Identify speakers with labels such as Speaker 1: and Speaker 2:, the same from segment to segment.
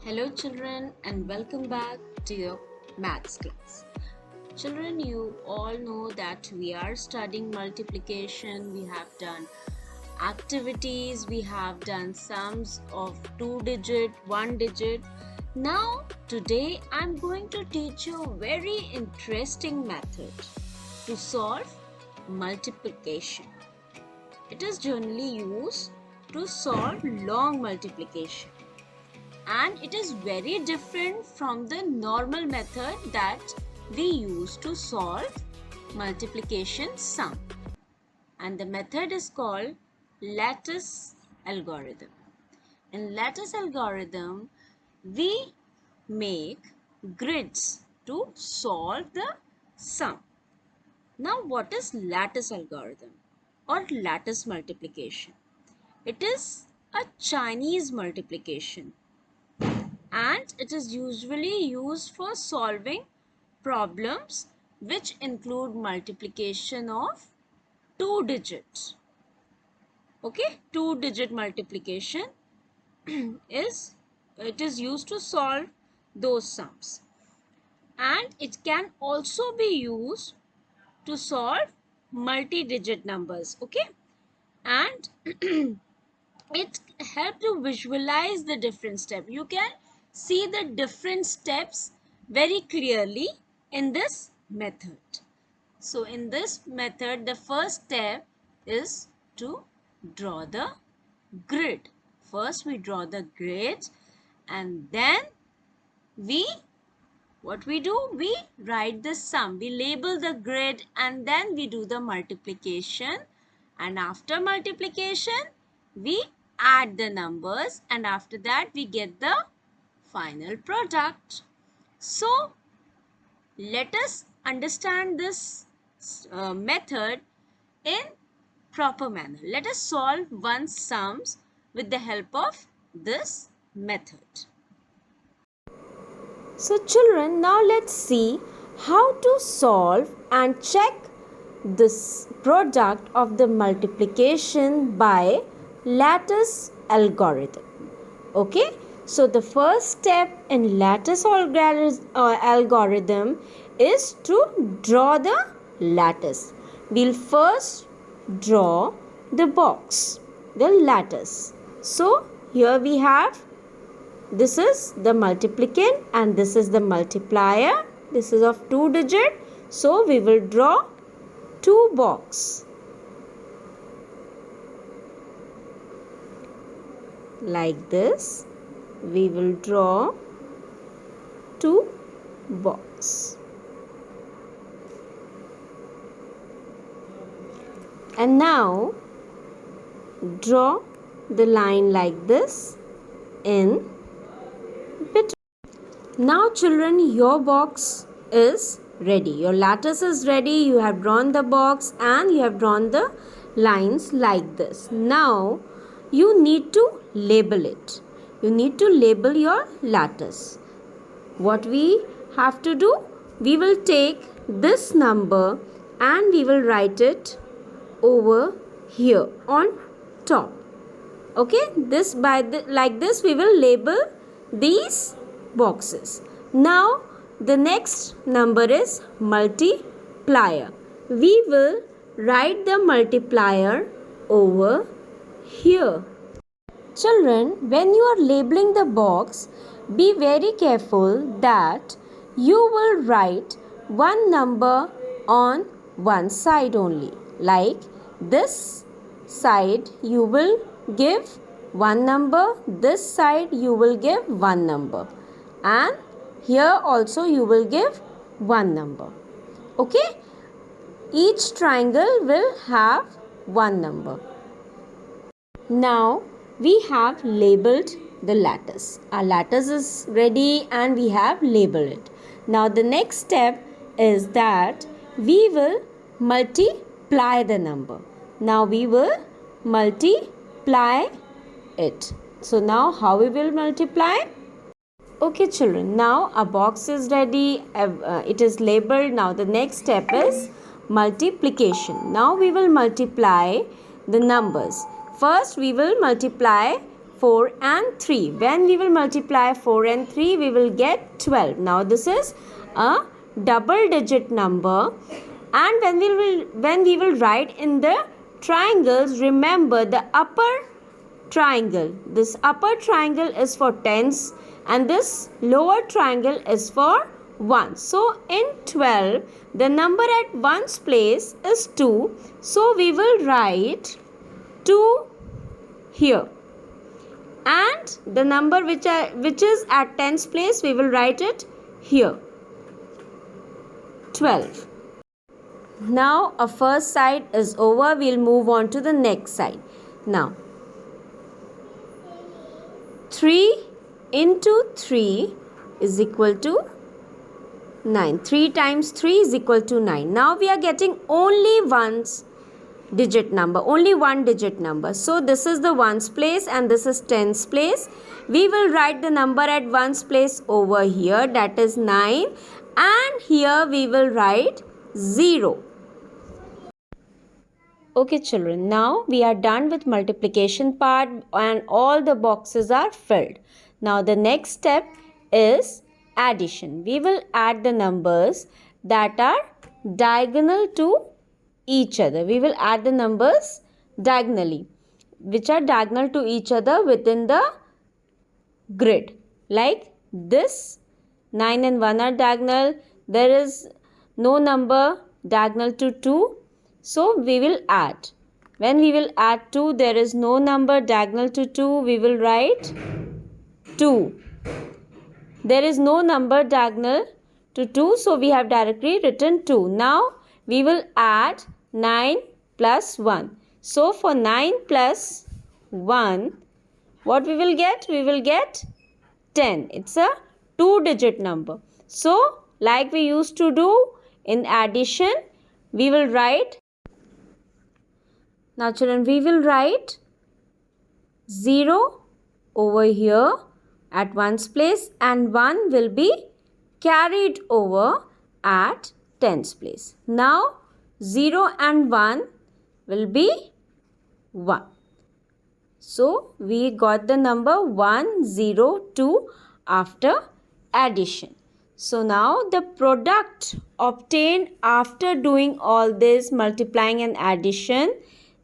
Speaker 1: Hello children and welcome back to your maths class. Children, you all know that we are studying multiplication. We have done activities, we have done sums of 2 digit, 1 digit. Now today I'm going to teach you a very interesting method to solve multiplication. It is generally used to solve long multiplication, and it is very different from the normal method that we use to solve multiplication sum, and the method is called lattice algorithm. In lattice algorithm, we make grids to solve the sum. Now, what is lattice algorithm or lattice multiplication? It is a Chinese multiplication, and it is usually used for solving problems which include multiplication of 2 digits. Okay, 2 digit multiplication is used to solve those sums, and it can also be used to solve multi-digit numbers. Okay, and it helps to visualize the different steps. You can see the different steps very clearly in this method. So in this method, the first step is to draw the grid. First we draw the grid, and then what we do, we write the sum. We label the grid, and then we do the multiplication, and after multiplication we add the numbers, and after that we get the final product. So let us understand this method in proper manner. Let us solve one sums with the help of this method.
Speaker 2: So children, now let's see how to solve and check this product of the multiplication by lattice algorithm. Okay, so the first step in lattice algorithm is to draw the lattice. We'll first draw the box, the lattice. So here we have, this is the multiplicand and this is the multiplier. This is of 2 digit. So we will draw 2 box like this. We will draw 2 box. And now draw the line like this in between. Now children, your box is ready. Your lattice is ready. You have drawn the box and you have drawn the lines like this. Now you need to label it. You need to label your lattice. What we have to do? We will take this number and we will write it over here on top. Okay, like this we will label these boxes. Now the next number is multiplier. We will write the multiplier over here. Children, when you are labeling the box, be very careful that you will write one number on one side only. Like this side you will give one number, this side you will give one number, and here also you will give one number. Okay, each triangle will have one number. Now we have labeled the lattice. Our lattice is ready and we have labeled it. Now the next step is that we will multiply the number. Now we will multiply it. So now how we will multiply? Okay children, now our box is ready. It is labeled. Now the next step is multiplication. Now we will multiply the numbers. First we will multiply 4 and 3. When we will multiply 4 and 3, we will get 12. Now this is a double digit number, and when we will write in the triangles, remember the upper triangle. This upper triangle is for tens and this lower triangle is for 1. So in 12, the number at ones place is 2. So we will write 2 here. And the number which is at tens place, we will write it here. 12. Now our first side is over. We'll move on to the next side. Now 3 into 3 is equal to 9. 3 times 3 is equal to 9. Now we are getting only one digit number. So this is the ones place and this is tens place. We will write the number at ones place over here, that is 9, and here we will write 0. Okay children, now we are done with multiplication part and all the boxes are filled. Now the next step is addition. We will add the numbers that are diagonal to each other. We will add the numbers diagonally, which are diagonal to each other within the grid. Like this, 9 and 1 are diagonal. There is no number diagonal to 2. So we will add. When we will add 2, there is no number diagonal to 2. We will write 2. There is no number diagonal to 2. So we have directly written 2. Now we will add 9 plus 1. So for 9 plus 1, what we will get? We will get 10. It's a 2-digit number. So like we used to do in addition, we will write. Now children, we will write 0 over here at ones place and 1 will be carried over at tens place. Now 0 and 1 will be 1. So we got the number 102 after addition. So now the product obtained after doing all this multiplying and addition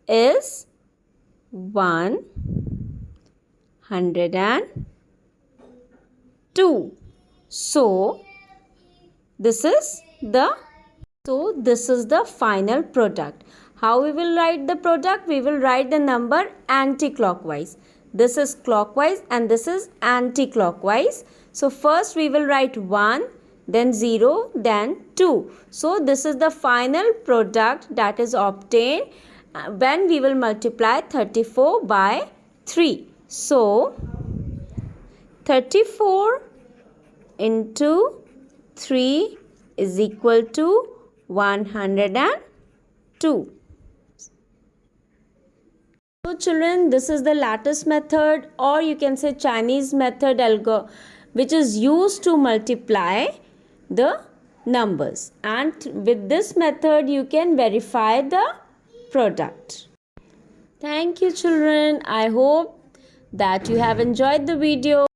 Speaker 2: is 102. So this is the final product. How we will write the product? We will write the number anti-clockwise. This is clockwise and this is anti-clockwise. So first we will write 1, then 0, then 2. So this is the final product that is obtained when we will multiply 34 by 3. So 34 into 3 is equal to 102. So children, this is the lattice method, or you can say Chinese method which is used to multiply the numbers, and with this method you can verify the product. Thank you children. I hope that you have enjoyed the video.